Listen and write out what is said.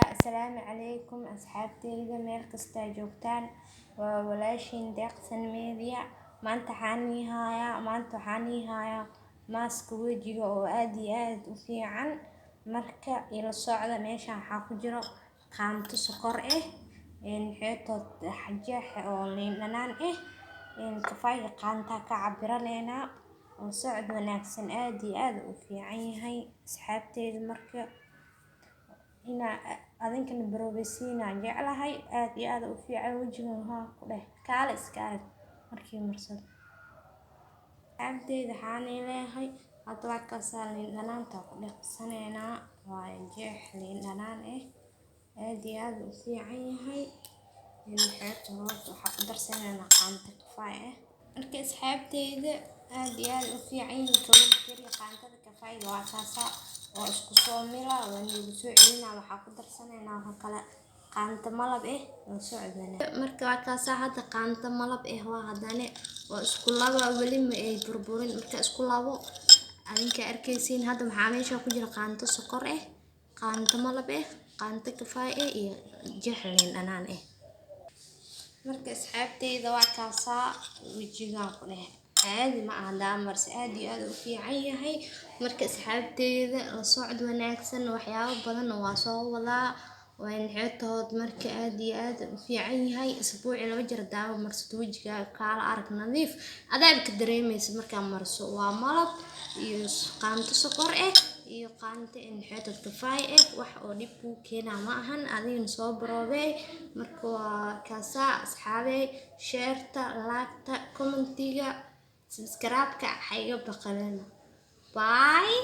السلام عليكم أصحابتي مeel kasta joogtaan waa walaashin deeqsan media maanta waxaan ii hayaa maaska wajiga oo aad iyo aad u fiican marka ila socda meeshan waxaa ku jiro qaanto sokor xeetood xajeex oo liin dhanaan kafayga qaanta ka cabiraneena oo socod wanaagsan aad iyo aad u fiican yahay asxaabteeda marka ina adinkana barobeysiina jeclahay aad iyo aad u fiican wajiga ku dheh kaala iska aad markii marsado abdeeda waxaan leeyahay hadda waa kaasaan liin dhanaanta ku dhaqsaneena waa jeex liin dhanaan aad iyo aad u fiican yahay xeetood waxa ku darsaneena qaanta kafay marka asxaabteeda aad iyo aad u fiican yahay qaantada kafayga waa kaasa oo isku soo mila waan ugu soo celinaa waxa ku darsaneena waxa kale qaanta malab oo socodana marka waa kaasa hadda qaanta malab waa hadane oo isku laba wali ma ay burburin marka isku labo adinka arkaysiin hadda maxaa meesha ku jira qaanta sokor qaanta malab qaanta kafay iyo jeex liin dhanaan marka asxaabteeda waa kaasa wajiga ku dheh aad ma aha marsi aad iyo aad u fiican yahay marka asxaabteeda la socod wanaagsan waxyaabo badan waa soo wadaa waan xeetood marka aad iyo aad u fiican yahay isbuuci laba jeer daawo marsato wajiga kaala arag nadiif adaad ka dareemayso marka marso waa malab iyo qaanto sokor iyo qaanto xeetood kafay wax oo dib ku keenaa ma ahan adiin soo baroobay marka waa kaasa asxaabey sheerta laagta commentiga subscribe-ka hayga baqalana bye.